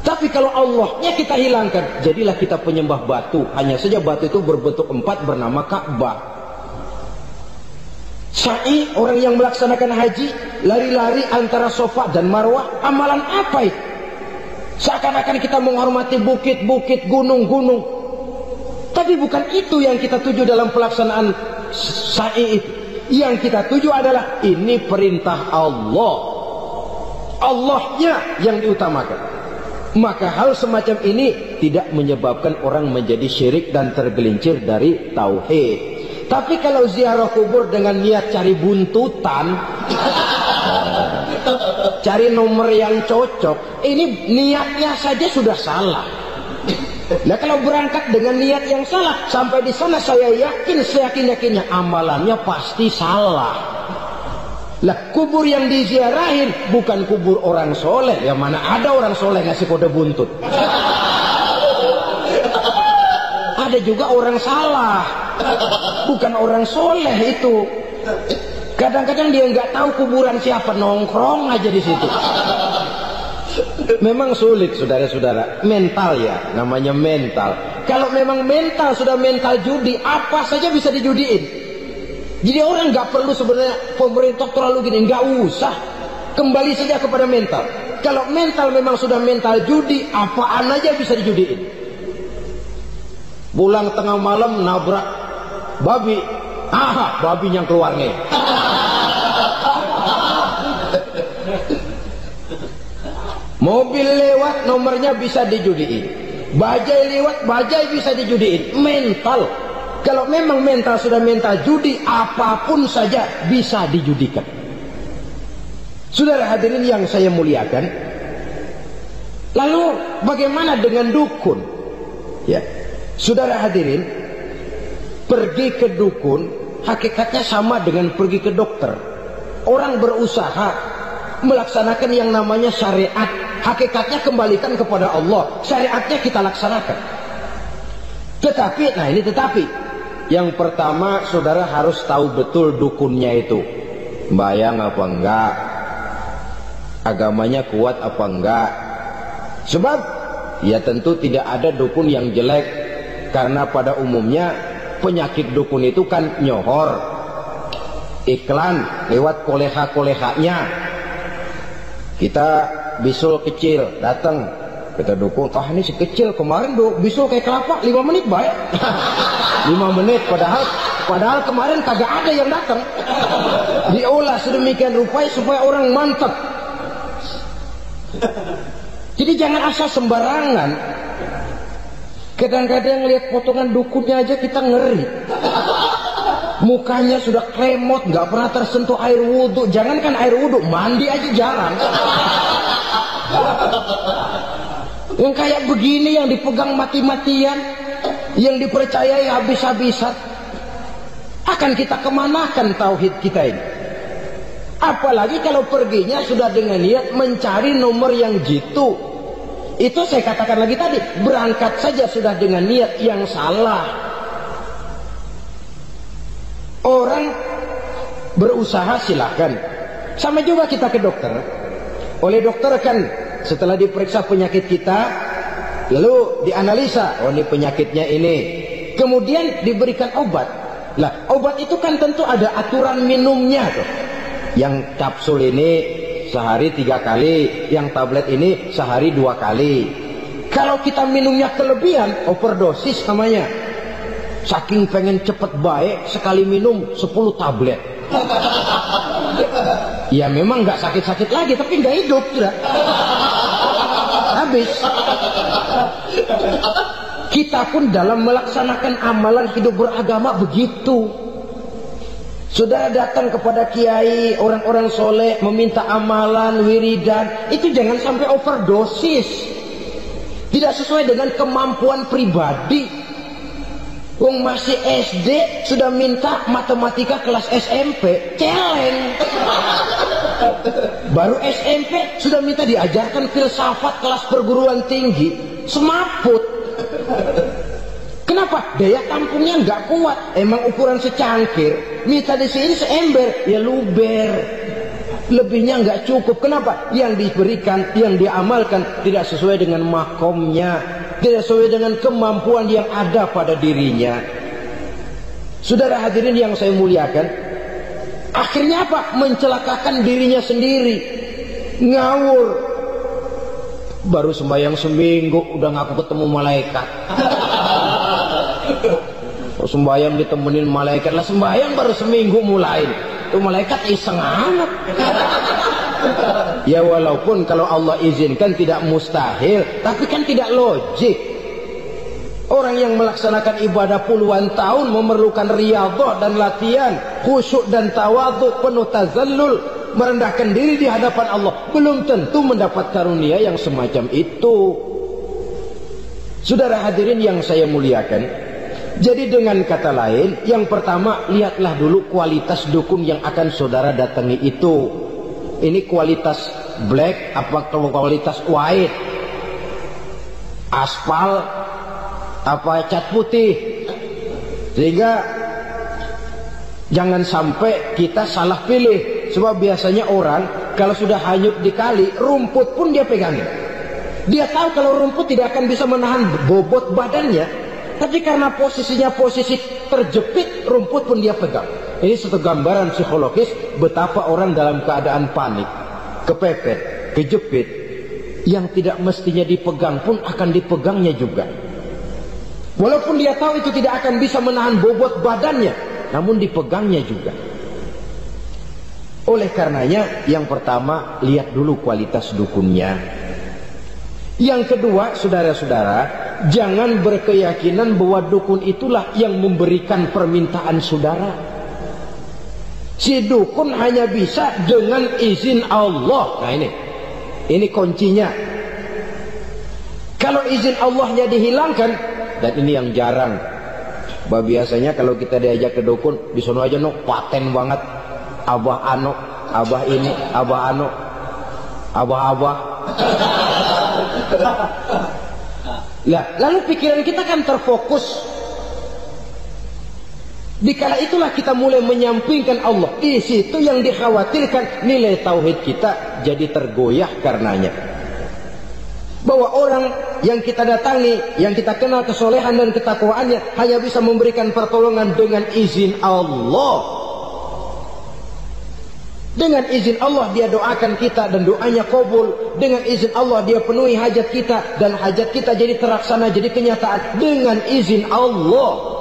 Tapi kalau Allahnya kita hilangkan, jadilah kita penyembah batu. Hanya saja batu itu berbentuk 4 bernama Ka'bah. Sa'i, orang yang melaksanakan haji, lari-lari antara Safa dan Marwah, amalan apa itu? Seakan-akan kita menghormati bukit-bukit, gunung-gunung. Tapi bukan itu yang kita tuju dalam pelaksanaan sa'i itu. Yang kita tuju adalah ini perintah Allah. Allahnya yang diutamakan. Maka hal semacam ini tidak menyebabkan orang menjadi syirik dan tergelincir dari tauhid. Tapi kalau ziarah kubur dengan niat cari buntutan, cari nomor yang cocok, ini niatnya saja sudah salah. Nah, kalau berangkat dengan niat yang salah, sampai di sana saya yakin, seyakin-yakinnya amalannya pasti salah. Lah, kubur yang diziarahin bukan kubur orang soleh. Ya mana ada orang soleh ngasih kode buntut. Ada juga orang salah, bukan orang soleh itu. Kadang-kadang dia nggak tahu kuburan siapa, nongkrong aja di situ. Memang sulit saudara-saudara, mental ya, namanya mental. Kalau memang mental sudah mental judi, apa saja bisa dijudiin. Jadi orang nggak perlu sebenarnya pemerintah terlalu gini, nggak usah, kembali saja kepada mental. Kalau mental memang sudah mental judi, apaan aja bisa dijudiin. Pulang tengah malam nabrak babi, babi yang keluarnya. Mobil lewat nomornya bisa dijudiin, bajai lewat bajai bisa dijudiin. Mental, kalau memang mental sudah mental judi, apapun saja bisa dijudikan. Saudara hadirin yang saya muliakan, lalu bagaimana dengan dukun? Ya, saudara hadirin, pergi ke dukun hakikatnya sama dengan pergi ke dokter. Orang berusaha melaksanakan yang namanya syariat, hakikatnya kembalikan kepada Allah, syariatnya kita laksanakan. Tetapi, nah ini tetapi, yang pertama saudara harus tahu betul dukunnya itu bayang apa enggak, agamanya kuat apa enggak. Sebab ya tentu tidak ada dukun yang jelek, karena pada umumnya penyakit dukun itu kan nyohor, iklan lewat koleha-kolehanya. Kita bisul kecil datang, kita dukun, ini si kecil kemarin bisul kayak kelapa 5 menit baik. 5 menit padahal kemarin kagak ada yang datang. Diolah sedemikian rupa supaya orang mantap. Jadi jangan asal sembarangan. Kadang-kadang lihat potongan dukunnya aja kita ngeri. Mukanya sudah kremot, nggak pernah tersentuh air wudhu. Jangankan air wudhu, mandi aja jarang. Yang kayak begini yang dipegang mati-matian, yang dipercayai habis-habisan, akan kita kemanakan tauhid kita ini? Apalagi kalau perginya sudah dengan niat mencari nomor yang jitu. Itu saya katakan lagi tadi, berangkat saja sudah dengan niat yang salah. Orang berusaha silahkan. Sama juga kita ke dokter. Oleh dokter kan setelah diperiksa penyakit kita, lalu dianalisa, oh ini penyakitnya ini. Kemudian diberikan obat. Lah, obat itu kan tentu ada aturan minumnya tuh. Yang kapsul ini sehari 3 kali, yang tablet ini sehari 2 kali. Kalau kita minumnya kelebihan, overdosis namanya. Saking pengen cepet baik, sekali minum 10 tablet. Ya memang nggak sakit-sakit lagi, tapi nggak hidup sudah. Habis. Kita pun dalam melaksanakan amalan hidup beragama begitu. Saudara datang kepada kiai, orang-orang soleh, meminta amalan, wiridan, itu jangan sampai overdosis. Tidak sesuai dengan kemampuan pribadi. Wong masih SD sudah minta matematika kelas SMP, celeng. Baru SMP sudah minta diajarkan filsafat kelas perguruan tinggi, semaput. Kenapa? Daya tampungnya nggak kuat. Emang ukuran secangkir, minta di sini seember, ya luber. Lebihnya nggak cukup. Kenapa? Yang diberikan, yang diamalkan tidak sesuai dengan makomnya, tidak sesuai dengan kemampuan yang ada pada dirinya. Saudara hadirin yang saya muliakan, akhirnya apa? Mencelakakan dirinya sendiri, ngawur. Baru sembahyang seminggu udah ngaku ketemu malaikat. Sembahyang ditemenin malaikat, lah sembahyang baru seminggu mulai. Itu malaikat iseng amat. Ya walaupun kalau Allah izinkan tidak mustahil, tapi kan tidak logik. Orang yang melaksanakan ibadah puluhan tahun memerlukan riyadhah dan latihan, khusyuk dan tawadhu, penuh tazallul, merendahkan diri di hadapan Allah, belum tentu mendapat karunia yang semacam itu. Saudara hadirin yang saya muliakan, jadi dengan kata lain, yang pertama lihatlah dulu kualitas dukun yang akan saudara datangi itu. Ini kualitas black apa kualitas white, aspal apa cat putih. Sehingga Jangan sampai kita salah pilih. Sebab biasanya orang kalau sudah hanyut di kali, rumput pun dia pegangin. Dia tahu kalau rumput tidak akan bisa menahan bobot badannya, tapi karena posisinya posisi terjepit, rumput pun dia pegang. Ini satu gambaran psikologis betapa orang dalam keadaan panik, kepepet, kejepit, yang tidak mestinya dipegang pun akan dipegangnya juga. Walaupun dia tahu itu tidak akan bisa menahan bobot badannya, namun dipegangnya juga. Oleh karenanya, yang pertama, lihat dulu kualitas dukunnya. Yang kedua, saudara-saudara, jangan berkeyakinan bahwa dukun itulah yang memberikan permintaan saudara. Si dukun hanya bisa dengan izin Allah. Nah ini kuncinya. Kalau izin Allahnya dihilangkan, dan ini yang jarang. Bah, biasanya kalau kita diajak ke dukun, di sono aja paten banget. Abah anu, abah ini, abah anu, abah-abah. Lalu pikiran kita kan terfokus. Dikala itulah kita mulai menyampingkan Allah. Di situ yang dikhawatirkan nilai tauhid kita jadi tergoyah karenanya. Bahwa orang yang kita datangi, yang kita kenal kesolehan dan ketakwaannya, hanya bisa memberikan pertolongan dengan izin Allah. Dengan izin Allah dia doakan kita dan doanya kabul. Dengan izin Allah dia penuhi hajat kita dan hajat kita jadi terlaksana, jadi kenyataan dengan izin Allah.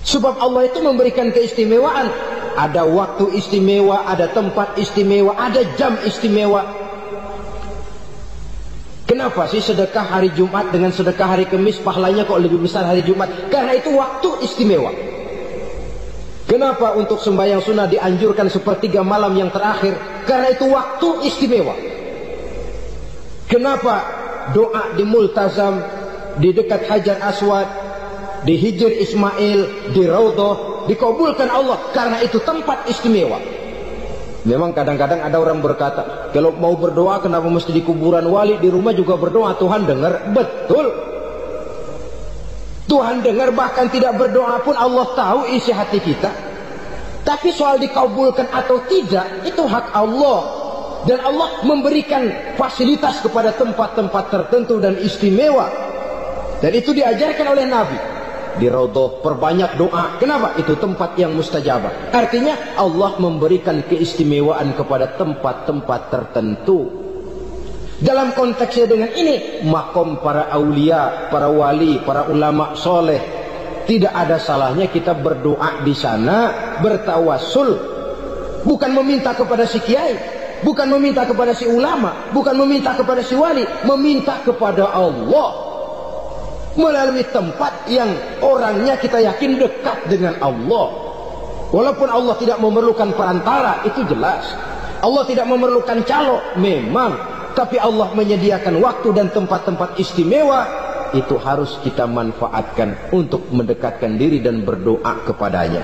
Sebab Allah itu memberikan keistimewaan. Ada waktu istimewa, ada tempat istimewa, ada jam istimewa. Kenapa sih sedekah hari Jumat dengan sedekah hari Kamis pahalanya kok lebih besar hari Jumat? Karena itu waktu istimewa. Kenapa untuk sembahyang sunnah dianjurkan sepertiga malam yang terakhir? Karena itu waktu istimewa. Kenapa doa di Multazam, di dekat Hajar Aswad, di Hijr Ismail, di Raudhah dikabulkan Allah? Karena itu tempat istimewa. Memang kadang-kadang ada orang berkata, kalau mau berdoa kenapa mesti di kuburan wali? Di rumah juga berdoa, Tuhan dengar. Betul, Tuhan dengar, bahkan tidak berdoa pun Allah tahu isi hati kita. Tapi soal dikabulkan atau tidak, itu hak Allah. Dan Allah memberikan fasilitas kepada tempat-tempat tertentu dan istimewa. Dan itu diajarkan oleh Nabi. Di Raudhah perbanyak doa. Kenapa? Itu tempat yang mustajabah. Artinya Allah memberikan keistimewaan kepada tempat-tempat tertentu. Dalam konteksnya dengan ini, makom para aulia, para wali, para ulama soleh, tidak ada salahnya kita berdoa di sana, bertawassul, bukan meminta kepada si kiai, bukan meminta kepada si ulama, bukan meminta kepada si wali, meminta kepada Allah melalui tempat yang orangnya kita yakin dekat dengan Allah. Walaupun Allah tidak memerlukan perantara, itu jelas. Allah tidak memerlukan calo, memang. Tapi Allah menyediakan waktu dan tempat-tempat istimewa. Itu harus kita manfaatkan untuk mendekatkan diri dan berdoa kepadanya.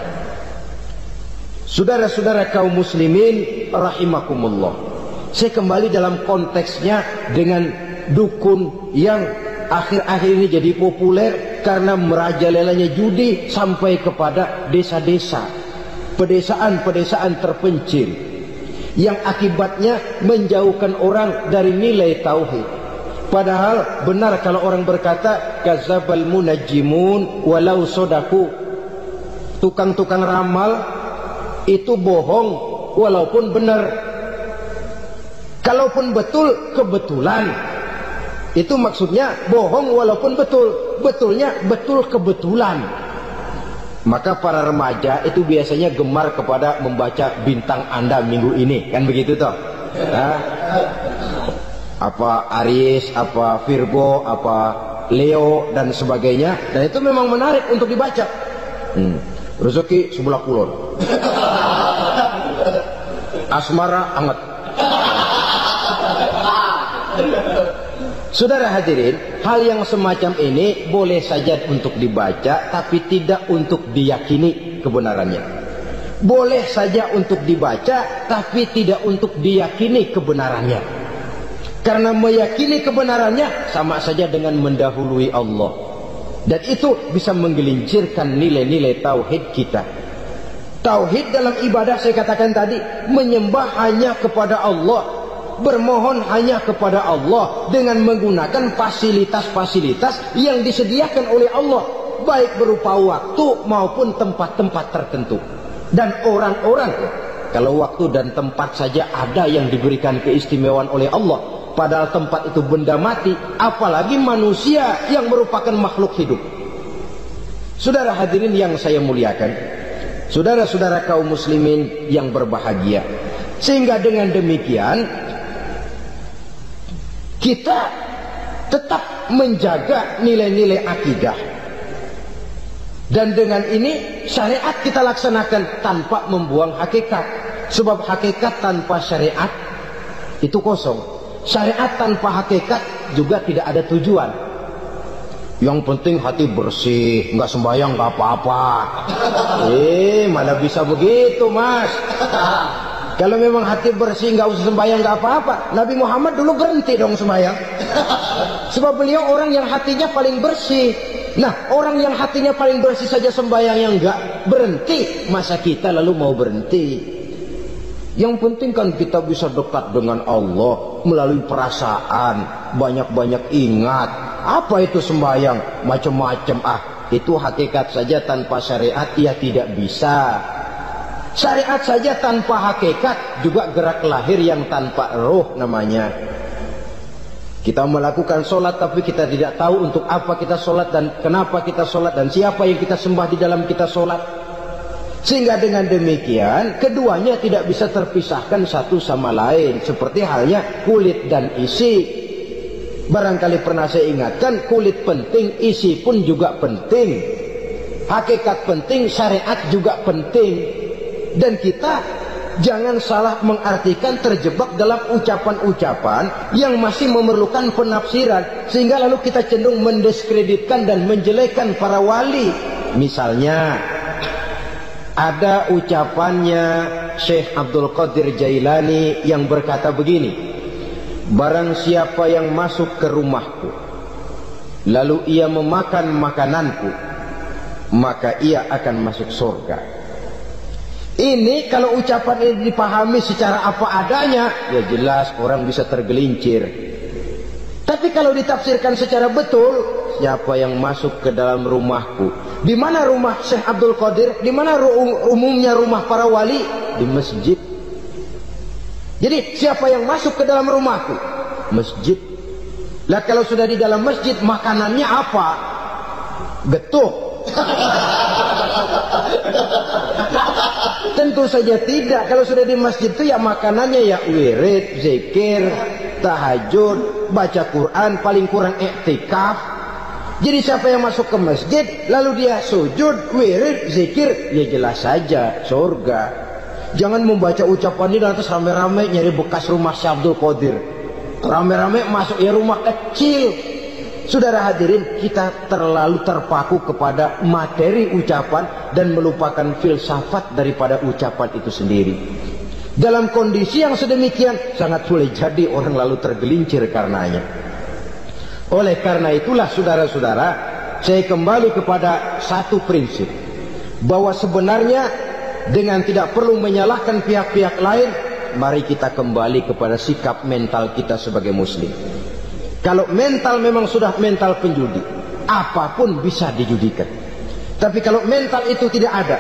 Saudara-saudara kaum muslimin rahimakumullah, saya kembali dalam konteksnya dengan dukun yang akhir-akhir ini jadi populer karena merajalelanya judi sampai kepada desa-desa, pedesaan-pedesaan terpencil, yang akibatnya menjauhkan orang dari nilai tauhid. Padahal benar kalau orang berkata kadzabal munajjimun walau sodaku, tukang-tukang ramal itu bohong walaupun benar. Kalaupun betul, kebetulan. Itu maksudnya bohong walaupun betul, betulnya betul kebetulan. Maka para remaja itu biasanya gemar kepada membaca bintang Anda minggu ini, kan begitu toh? Nah, apa Aries, apa Virgo, apa Leo dan sebagainya, dan itu memang menarik untuk dibaca. Rezeki sebelah kulon, asmara anget. Saudara hadirin, hal yang semacam ini boleh saja untuk dibaca, tapi tidak untuk diyakini kebenarannya. Boleh saja untuk dibaca, tapi tidak untuk diyakini kebenarannya. Karena meyakini kebenarannya sama saja dengan mendahului Allah. Dan itu bisa menggelincirkan nilai-nilai tauhid kita. Tauhid dalam ibadah saya katakan tadi, menyembah hanya kepada Allah, bermohon hanya kepada Allah dengan menggunakan fasilitas-fasilitas yang disediakan oleh Allah, baik berupa waktu maupun tempat-tempat tertentu. Dan orang-orang, kalau waktu dan tempat saja ada yang diberikan keistimewaan oleh Allah, padahal tempat itu benda mati, apalagi manusia yang merupakan makhluk hidup. Saudara hadirin yang saya muliakan, saudara-saudara kaum muslimin yang berbahagia, sehingga dengan demikian kita tetap menjaga nilai-nilai akidah. Dan dengan ini syariat kita laksanakan tanpa membuang hakikat. Sebab hakikat tanpa syariat itu kosong. Syariat tanpa hakikat juga tidak ada tujuan. Yang penting hati bersih, nggak sembahyang nggak apa-apa. Mana bisa begitu, Mas? Kalau memang hati bersih nggak usah sembahyang nggak apa-apa. Nabi Muhammad dulu berhenti dong sembahyang. Sebab beliau orang yang hatinya paling bersih. Nah, orang yang hatinya paling bersih saja sembahyang yang nggak berhenti, masa kita lalu mau berhenti? Yang penting kan kita bisa dekat dengan Allah melalui perasaan, banyak-banyak ingat. Apa itu sembahyang? Macam-macam. Itu hakikat saja tanpa syariat ya tidak bisa. Syariat saja tanpa hakikat juga gerak lahir yang tanpa roh namanya. Kita melakukan sholat tapi kita tidak tahu untuk apa kita sholat dan kenapa kita sholat dan siapa yang kita sembah di dalam kita sholat. Sehingga dengan demikian keduanya tidak bisa terpisahkan satu sama lain. Seperti halnya kulit dan isi. Barangkali pernah saya ingatkan, kulit penting, isi pun juga penting. Hakikat penting, syariat juga penting. Dan kita jangan salah mengartikan, terjebak dalam ucapan-ucapan yang masih memerlukan penafsiran, sehingga lalu kita cenderung mendiskreditkan dan menjelekkan para wali. Misalnya ada ucapannya Syekh Abdul Qadir Jailani yang berkata begini: barang siapa yang masuk ke rumahku lalu ia memakan makananku, maka ia akan masuk surga. Ini kalau ucapan ini dipahami secara apa adanya, ya jelas orang bisa tergelincir. Tapi kalau ditafsirkan secara betul, siapa yang masuk ke dalam rumahku? Di mana rumah Syekh Abdul Qadir? Di mana umumnya rumah para wali? Di masjid. Jadi siapa yang masuk ke dalam rumahku? Masjid. Lah kalau sudah di dalam masjid, makanannya apa? Getuk. Tentu saja tidak. Kalau sudah di masjid itu ya makanannya ya wirid, zikir, tahajud, baca Quran, paling kurang iktikaf. Jadi siapa yang masuk ke masjid lalu dia sujud, wirid, zikir, ya jelas saja surga. Jangan membaca ucapan ini lantas rame-rame nyari bekas rumah Syekh Abdul Qadir. Rame-rame masuk ya rumah kecil. Saudara hadirin, kita terlalu terpaku kepada materi ucapan dan melupakan filsafat daripada ucapan itu sendiri. Dalam kondisi yang sedemikian, sangat boleh jadi orang lalu tergelincir karenanya. Oleh karena itulah saudara-saudara, saya kembali kepada satu prinsip, bahwa sebenarnya dengan tidak perlu menyalahkan pihak-pihak lain, mari kita kembali kepada sikap mental kita sebagai muslim. Kalau mental memang sudah mental penjudi, apapun bisa dijudikan. Tapi kalau mental itu tidak ada,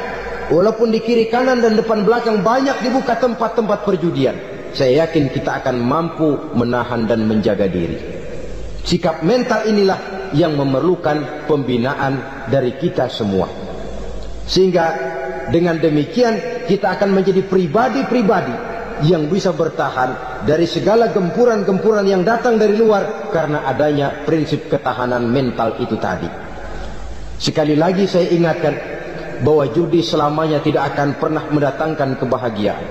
walaupun di kiri kanan dan depan belakang banyak dibuka tempat-tempat perjudian, saya yakin kita akan mampu menahan dan menjaga diri. Sikap mental inilah yang memerlukan pembinaan dari kita semua. Sehingga dengan demikian kita akan menjadi pribadi-pribadi yang bisa bertahan dari segala gempuran-gempuran yang datang dari luar karena adanya prinsip ketahanan mental itu tadi. Sekali lagi saya ingatkan bahwa judi selamanya tidak akan pernah mendatangkan kebahagiaan.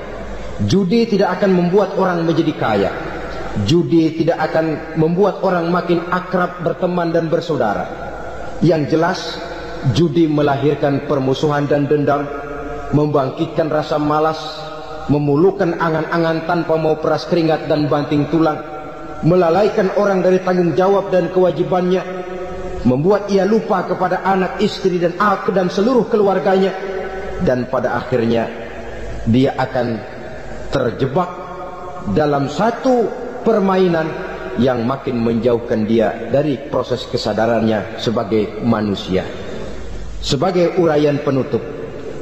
Judi tidak akan membuat orang menjadi kaya. Judi tidak akan membuat orang makin akrab berteman dan bersaudara. Yang jelas judi melahirkan permusuhan dan dendam, membangkitkan rasa malas, memulukan angan-angan tanpa mau peras keringat dan banting tulang, melalaikan orang dari tanggung jawab dan kewajibannya, membuat ia lupa kepada anak, istri dan seluruh keluarganya, dan pada akhirnya dia akan terjebak dalam satu permainan yang makin menjauhkan dia dari proses kesadarannya sebagai manusia. Sebagai uraian penutup,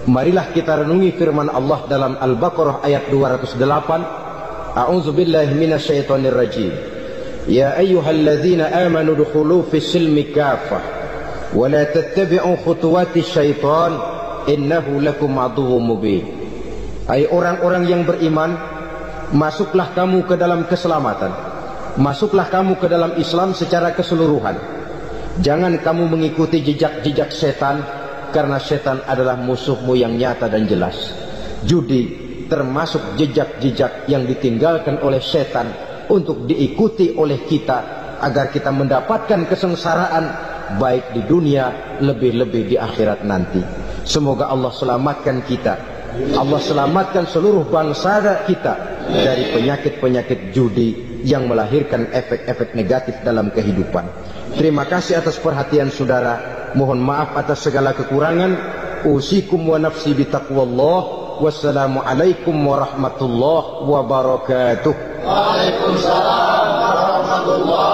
marilah kita renungi firman Allah dalam Al-Baqarah ayat 208. A'udzubillahi minasyaitonir rajim. Ya ayyuhalladzina amanu dukhulu fis silmi kaffah wa la tattabi'u khutuwatis syaitan innahu lakum aduwwum mubin. Hai orang-orang yang beriman, masuklah kamu ke dalam keselamatan, masuklah kamu ke dalam Islam secara keseluruhan. Jangan kamu mengikuti jejak-jejak setan, karena setan adalah musuhmu yang nyata dan jelas. Judi termasuk jejak-jejak yang ditinggalkan oleh setan untuk diikuti oleh kita, agar kita mendapatkan kesengsaraan baik di dunia, lebih-lebih di akhirat nanti. Semoga Allah selamatkan kita, Allah selamatkan seluruh bangsa kita dari penyakit-penyakit judi yang melahirkan efek-efek negatif dalam kehidupan. Terima kasih atas perhatian saudara. Mohon maaf atas segala kekurangan. Usikum wa nafsi bitaqwallah. Wassalamualaikum warahmatullahi wabarakatuh. Waalaikumsalam warahmatullahi